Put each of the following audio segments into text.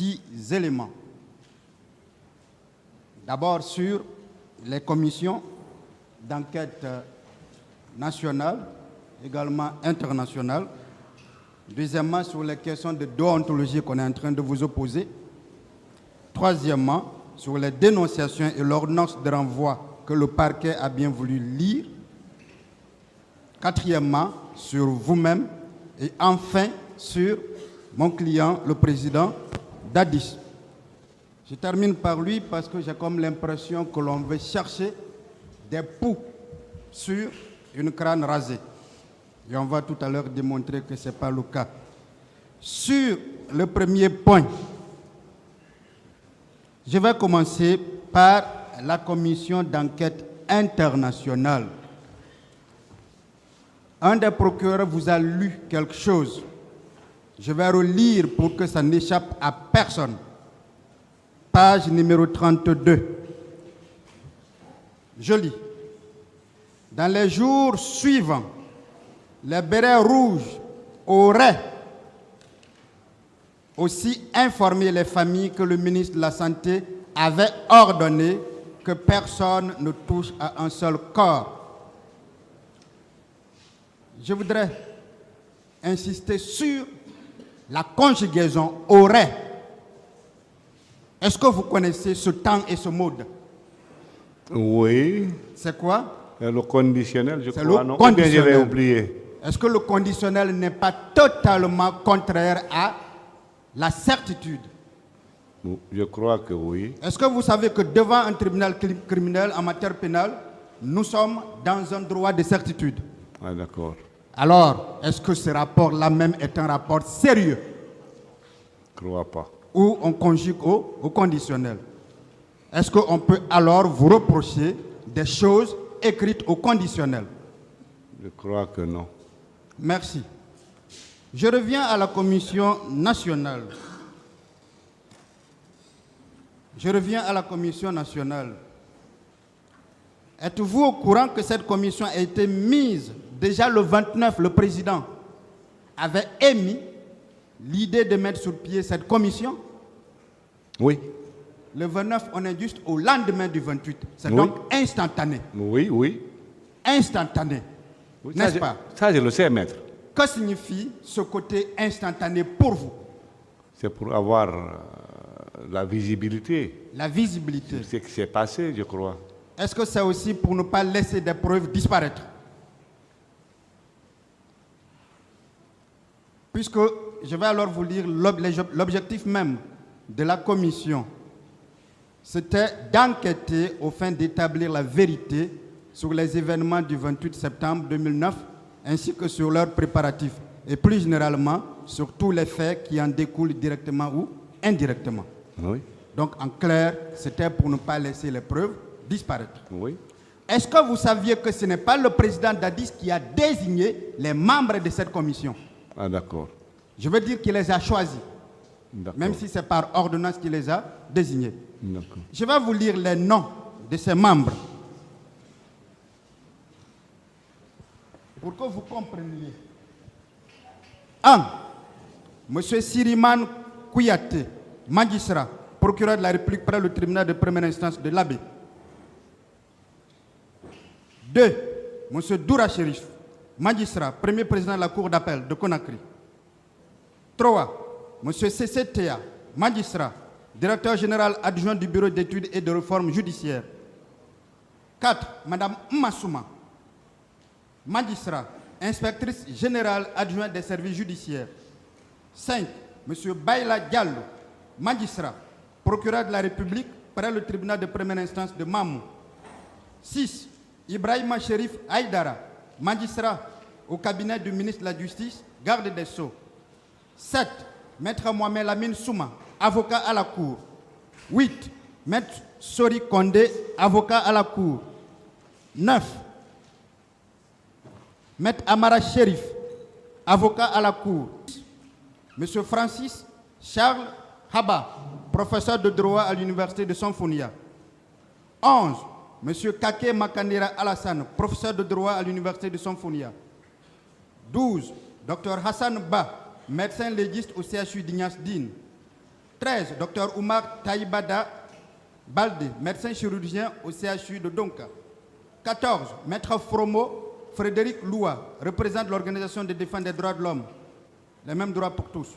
6 éléments. D'abord sur les commissions d'enquête nationales, également internationales. Deuxièmement, sur les questions de déontologie qu'on est en train de vous opposer. Troisièmement, sur les dénonciations et l'ordonnance de renvoi que le parquet a bien voulu lire. Quatrièmement, sur vous-même. Et enfin, sur mon client, le président Dadis. Je termine par lui parce que j'ai comme l'impression que l'on veut chercher des poux sur une crâne rasée. Et on va tout à l'heure démontrer que ce n'est pas le cas. Sur le premier point, je vais commencer par la commission d'enquête internationale. Un des procureurs vous a lu quelque chose. Je vais relire pour que ça n'échappe à personne. Page numéro 32. Je lis. Dans les jours suivants, les bérets rouges auraient aussi informé les familles que le ministre de la Santé avait ordonné que personne ne touche à un seul corps. Je voudrais insister sur la conjugaison « aurait ». Est-ce que vous connaissez ce temps et ce mode? Oui. C'est quoi? Le conditionnel, je crois. Le non, conditionnel. bien, j'avais oublié. Est-ce que le conditionnel n'est pas totalement contraire à la certitude? Je crois que oui. Est-ce que vous savez que devant un tribunal criminel en matière pénale, nous sommes dans un droit de certitude? Ah, d'accord. Alors, est-ce que ce rapport-là même est un rapport sérieux? Je ne crois pas. Ou on conjugue au conditionnel? Est-ce qu'on peut alors vous reprocher des choses écrites au conditionnel? Je crois que non. Merci. Je reviens à la commission nationale. Êtes-vous au courant que cette commission a été mise déjà le 29, le président avait émis l'idée de mettre sur pied cette commission? Oui. Le 29, on est juste au lendemain du 28. C'est Oui. donc instantané. Oui, oui. Instantané. Oui, N'est-ce pas? Ça, je le sais, maître. Que signifie ce côté instantané pour vous? C'est pour avoir la visibilité. La visibilité. C'est ce qui s'est passé, je crois. Est-ce que c'est aussi pour ne pas laisser des preuves disparaître? Puisque je vais alors vous lire l'objectif même de la commission. C'était d'enquêter aux fins d'établir la vérité sur les événements du 28 septembre 2009 ainsi que sur leurs préparatifs et plus généralement sur tous les faits qui en découlent directement ou indirectement. Oui. Donc en clair, c'était pour ne pas laisser les preuves disparaître. Oui. Est-ce que vous saviez que ce n'est pas le président Dadis qui a désigné les membres de cette commission? Ah, d'accord. Je veux dire qu'il les a choisis, D'accord. même si c'est par ordonnance qu'il les a désignés. D'accord. Je vais vous lire les noms de ces membres pour que vous compreniez. 1. Monsieur Siriman Kouyaté, magistrat, procureur de la République près le tribunal de première instance de l'Abbé. 2. Monsieur Doura Chérif, magistrat, premier président de la Cour d'appel de Conakry. 3. Monsieur CCTA, magistrat, directeur général adjoint du Bureau d'études et de réforme judiciaire. 4. Madame Mmassouma, magistrat, inspectrice générale adjointe des services judiciaires. 5. Monsieur Baïla Diallo, magistrat, procureur de la République près le tribunal de première instance de Mamou. 6. Ibrahima Chérif Aïdara, magistrat au cabinet du ministre de la Justice, garde des Sceaux. 7. Maître Mohamed Lamine Souma, avocat à la Cour. 8. Maître Sori Kondé, avocat à la Cour. 9. Maître Amara Chérif, avocat à la Cour. Monsieur Francis Charles Haba, professeur de droit à l'université de Sanfonia. 11. Monsieur Kake Makandera Alassane, professeur de droit à l'université de Sanfonia. 12. Dr Hassan Ba, médecin légiste au CHU d'Ignace Dine. 13, Dr Oumar Taïbada Baldé, médecin chirurgien au CHU de Donka. 14, Maître Fromo Frédéric Loua, représente l'Organisation de défense des droits de l'homme. Les mêmes droits pour tous.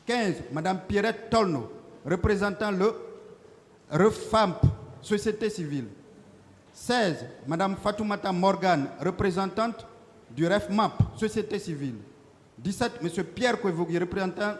15, Madame Pierrette Tolno, représentant le REFAMP, Société civile. 16, Madame Fatoumata Morgan, représentante du REFMAP, Société civile. 17, Monsieur Pierre Kouevougui, représentant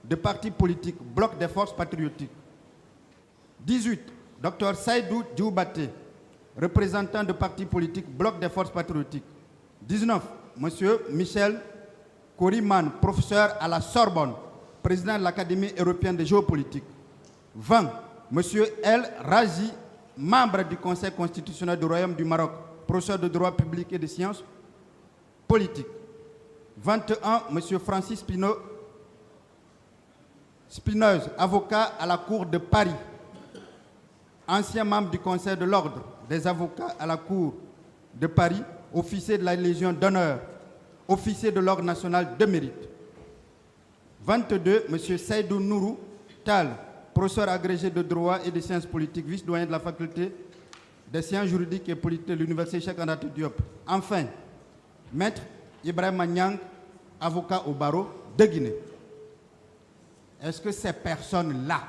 de parti politique, Bloc des forces patriotiques. 18, Dr Saïdou Dioubate, représentant de parti politique, Bloc des forces patriotiques. 19, Monsieur Michel Koriman, professeur à la Sorbonne, président de l'Académie européenne de géopolitique. 20, Monsieur El Razi, membre du Conseil constitutionnel du Royaume du Maroc, professeur de droit public et de sciences politiques. 21, Monsieur Francis Spinoz, avocat à la Cour de Paris, ancien membre du Conseil de l'Ordre des avocats à la Cour de Paris, officier de la Légion d'honneur, officier de l'Ordre national de mérite. 22, M. Seydou Nourou Tal, professeur agrégé de droit et de sciences politiques, vice-doyen de la faculté des sciences juridiques et politiques de l'Université Cheikh Anta Diop. Enfin, Maître Ibrahim Niang, avocat au barreau de Guinée. Est-ce que ces personnes-là,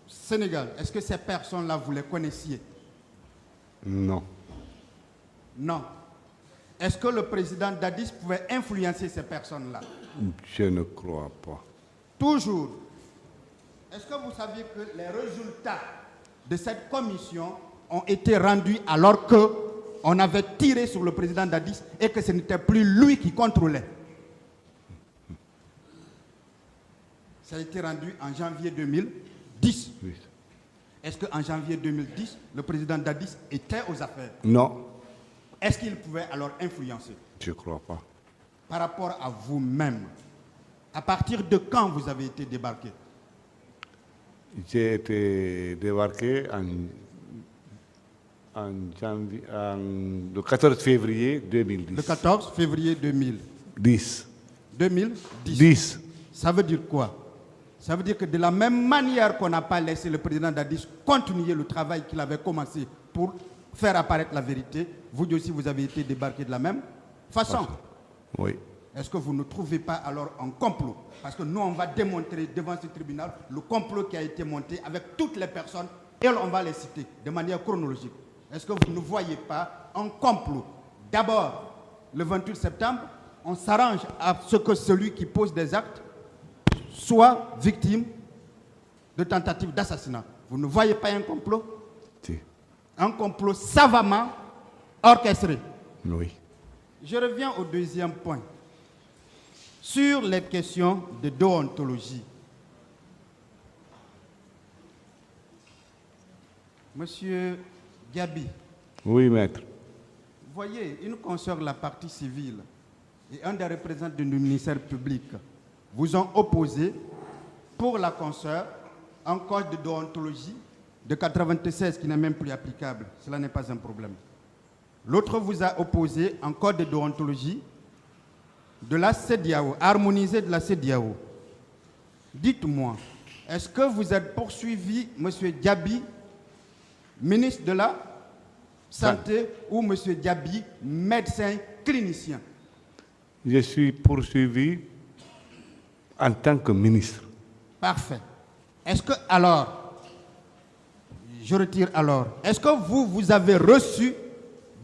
Sénégal, est-ce que ces personnes-là, vous les connaissiez? Non. Non. Est-ce que le président Dadis pouvait influencer ces personnes-là? Je ne crois pas. Toujours. Est-ce que vous saviez que les résultats de cette commission ont été rendus alors qu'on avait tiré sur le président Dadis et que ce n'était plus lui qui contrôlait? Ça a été rendu en janvier 2010. Oui. Est-ce qu'en janvier 2010, le président Dadis était aux affaires? Non, Est-ce qu'il pouvait alors influencer? je ne crois pas. Par rapport à vous-même, à partir de quand vous avez été débarqué? J'ai été débarqué le 14 février 2010. Le 14 février 2010. 10. Ça veut dire quoi? Ça veut dire que de la même manière qu'on n'a pas laissé le président Dadis continuer le travail qu'il avait commencé pour faire apparaître la vérité, vous aussi vous avez été débarqué de la même façon. Oui. Est-ce que vous ne trouvez pas alors un complot? Parce que nous, on va démontrer devant ce tribunal le complot qui a été monté avec toutes les personnes et on va les citer de manière chronologique. Est-ce que vous ne voyez pas un complot? D'abord, le 28 septembre, on s'arrange à ce que celui qui pose des actes soit victime de tentative d'assassinat. Vous ne voyez pas un complot? Si. Un complot savamment orchestré. Oui. Je reviens au deuxième point. Sur les questions de déontologie. Monsieur Gabi, Oui, maître. voyez, une consoeur de la partie civile et un des représentants du ministère public vous ont opposé pour la consoeur un code de déontologie de 96 qui n'est même plus applicable. Cela n'est pas un problème. L'autre vous a opposé un code de déontologie de la CEDEAO, harmonisé de la CEDEAO. Dites-moi, est-ce que vous êtes poursuivi, M. Diaby, ministre de la Santé, ou M. Diaby, médecin clinicien? Je suis poursuivi en tant que ministre. Parfait. Est-ce que alors, je retire alors, est-ce que vous avez reçu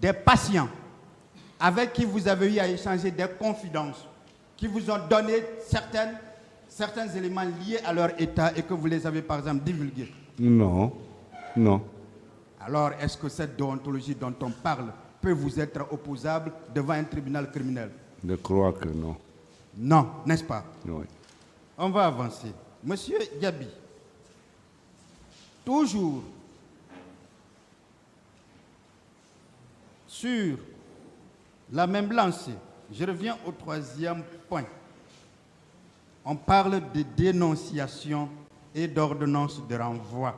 des patients avec qui vous avez eu à échanger des confidences, qui vous ont donné certains éléments liés à leur état et que vous les avez par exemple divulgués? Non, non. Alors, est-ce que cette déontologie dont on parle peut vous être opposable devant un tribunal criminel? Je crois que non. Non, n'est-ce pas? Oui. On va avancer. Monsieur Diaby, toujours sur la même lancée, je reviens au troisième point. On parle de dénonciation et d'ordonnance de renvoi.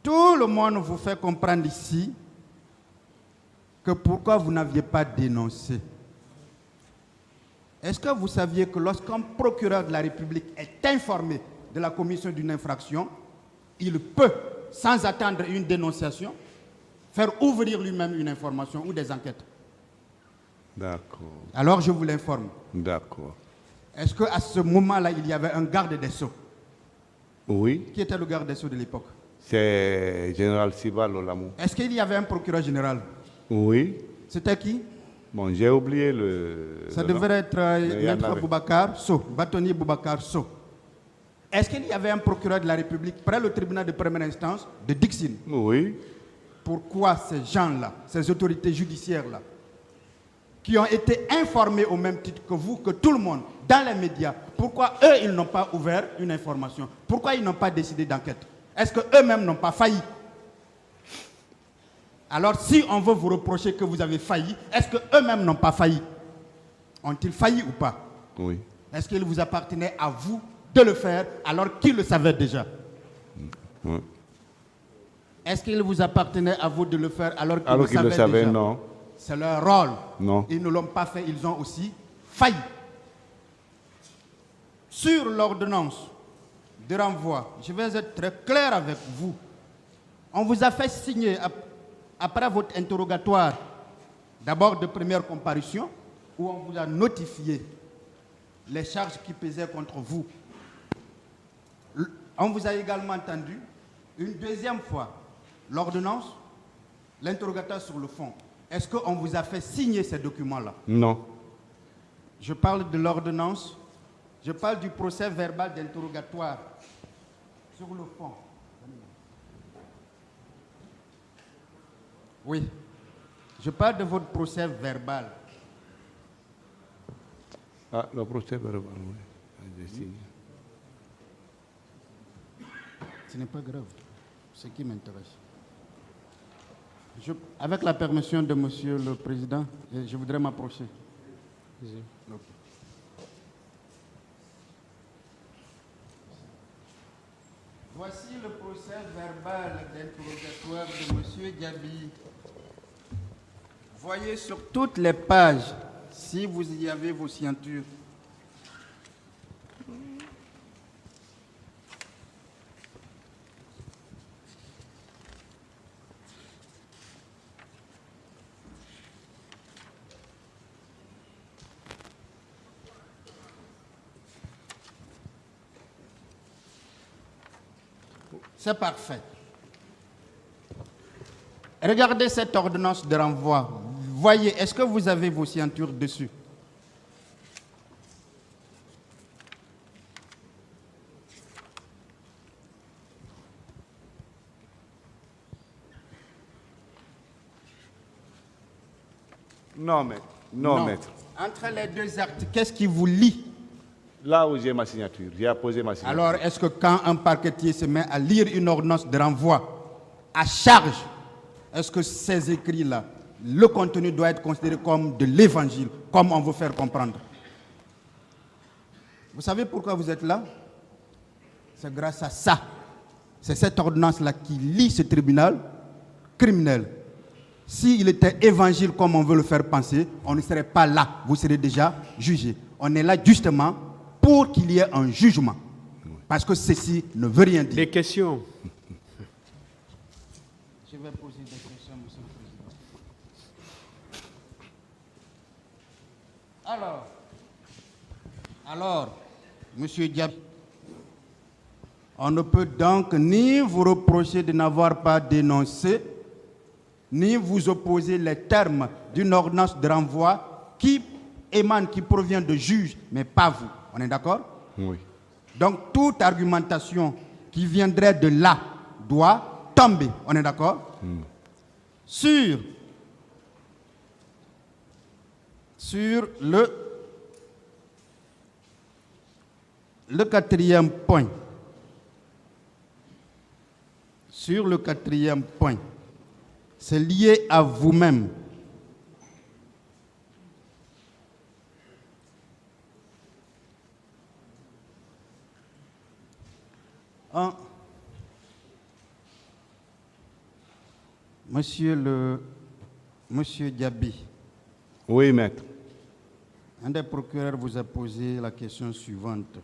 Tout le monde vous fait comprendre ici que pourquoi vous n'aviez pas dénoncé. Est-ce que vous saviez que lorsqu'un procureur de la République est informé de la commission d'une infraction, il peut, sans attendre une dénonciation, faire ouvrir lui-même une information ou des enquêtes? D'accord. Alors je vous l'informe. D'accord. Est-ce qu'à ce moment-là, il y avait un garde des Sceaux? Oui, Qui était le garde des Sceaux de l'époque? c'est Général Siba Lolamou. Est-ce qu'il y avait un procureur général? Oui. C'était qui? Bon, j'ai oublié le. Ça le nom. devrait être Mais il y en Maître avait. Boubacar Sow, bâtonnier Boubacar Sow. Est-ce qu'il y avait un procureur de la République près le tribunal de première instance de Dixine? Oui. Pourquoi ces gens-là, ces autorités judiciaires-là, qui ont été informés au même titre que vous, que tout le monde, dans les médias, pourquoi eux, ils n'ont pas ouvert une information? Pourquoi ils n'ont pas décidé d'enquête? Est-ce qu'eux-mêmes n'ont pas failli? Alors, si on veut vous reprocher que vous avez failli, est-ce qu'eux-mêmes n'ont pas failli? Ont-ils failli ou pas? Oui. Est-ce qu'il vous appartenait à vous de le faire alors qu'ils le savaient déjà? Oui. Est-ce qu'il vous appartenait à vous de le faire alors qu'ils Alors qu'ils le savaient, déjà? non. C'est leur rôle. Non. Ils ne l'ont pas fait, ils ont aussi failli. Sur l'ordonnance de renvoi, je vais être très clair avec vous. On vous a fait signer, après votre interrogatoire, d'abord de première comparution, où on vous a notifié les charges qui pesaient contre vous. On vous a également entendu une deuxième fois l'ordonnance, l'interrogatoire sur le fond. Est-ce qu'on vous a fait signer ces documents-là? Non. Je parle de l'ordonnance, je parle du procès verbal d'interrogatoire sur le fond. Oui, je parle de votre procès verbal. Ah, le procès verbal, oui. J'ai signé. Ce n'est pas grave, ce qui m'intéresse. Avec la permission de Monsieur le Président, je voudrais m'approcher. Ok. Voici le procès verbal d'interrogatoire de Monsieur Diaby. Voyez sur toutes les pages, si vous y avez vos signatures. C'est parfait. Regardez cette ordonnance de renvoi. Voyez, est-ce que vous avez vos signatures dessus? Non, mais, non, maître. Entre les deux actes, qu'est-ce qui vous lie? Là où j'ai ma signature, j'ai apposé ma signature. Alors, est-ce que quand un parquetier se met à lire une ordonnance de renvoi à charge, est-ce que ces écrits-là, le contenu doit être considéré comme de l'évangile, comme on veut faire comprendre? Vous savez pourquoi vous êtes là? C'est grâce à ça. C'est cette ordonnance-là qui lie ce tribunal criminel. S'il était évangile comme on veut le faire penser, on ne serait pas là. Vous serez déjà jugé. On est là justement pour qu'il y ait un jugement. Parce que ceci ne veut rien dire. Des questions. Je vais poser des questions, Monsieur le Président. Alors, Monsieur Diaby, on ne peut donc ni vous reprocher de n'avoir pas dénoncé, ni vous opposer les termes d'une ordonnance de renvoi qui émane, qui provient de juge, mais pas vous. On est d'accord? Oui. Donc, toute argumentation qui viendrait de là doit tomber. On est d'accord? Sur le quatrième point. Sur le quatrième point. C'est lié à vous-même. Monsieur Diaby, Oui, maître. Un des procureurs vous a posé la question suivante.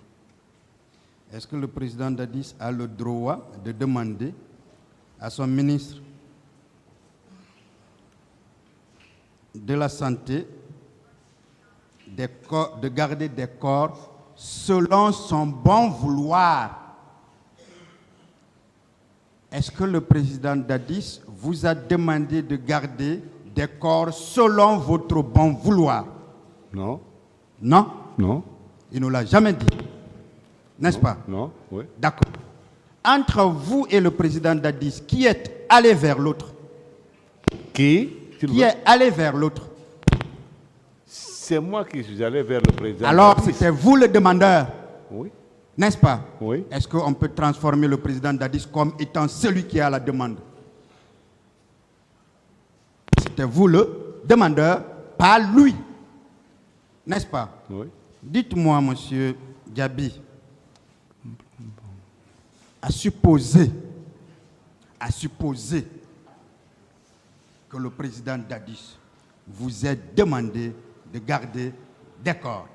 Est-ce que le président Dadis a le droit de demander à son ministre de la Santé de garder des corps selon son bon vouloir? Est-ce que le président Dadis vous a demandé de garder des corps selon votre bon vouloir? Non. Non? Non. Il ne l'a jamais dit. N'est-ce pas? Non, oui. D'accord. Entre vous et le président Dadis, qui est allé vers l'autre? Qui est allé vers l'autre? C'est moi qui suis allé vers le président. Alors, Dadis. c'était vous le demandeur, Oui. n'est-ce pas? Oui. Est-ce qu'on peut transformer le président Dadis comme étant celui qui a la demande? C'était vous le demandeur, pas lui. N'est-ce pas? Oui. Dites-moi, monsieur Diaby, à supposer que le président Dadis vous ait demandé de garder des corps,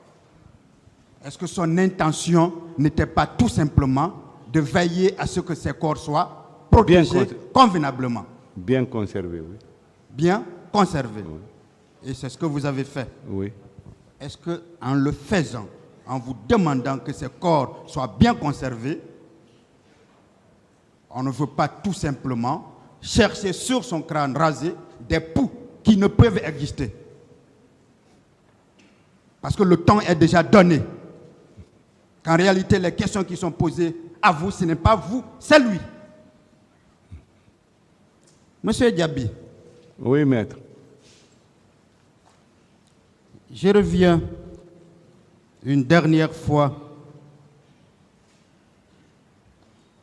est-ce que son intention n'était pas tout simplement de veiller à ce que ces corps soient protégés convenablement? Bien conservé, oui. Bien conservés. Oui. Et c'est ce que vous avez fait. Oui. Est-ce qu'en le faisant, en vous demandant que ces corps soient bien conservés, on ne veut pas tout simplement chercher sur son crâne rasé des poux qui ne peuvent exister? Parce que le temps est déjà donné. Qu'en réalité, les questions qui sont posées à vous, ce n'est pas vous, c'est lui. Monsieur Diaby. Oui, maître. Je reviens une dernière fois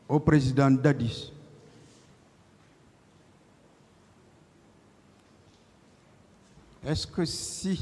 au président Dadis. Est-ce que si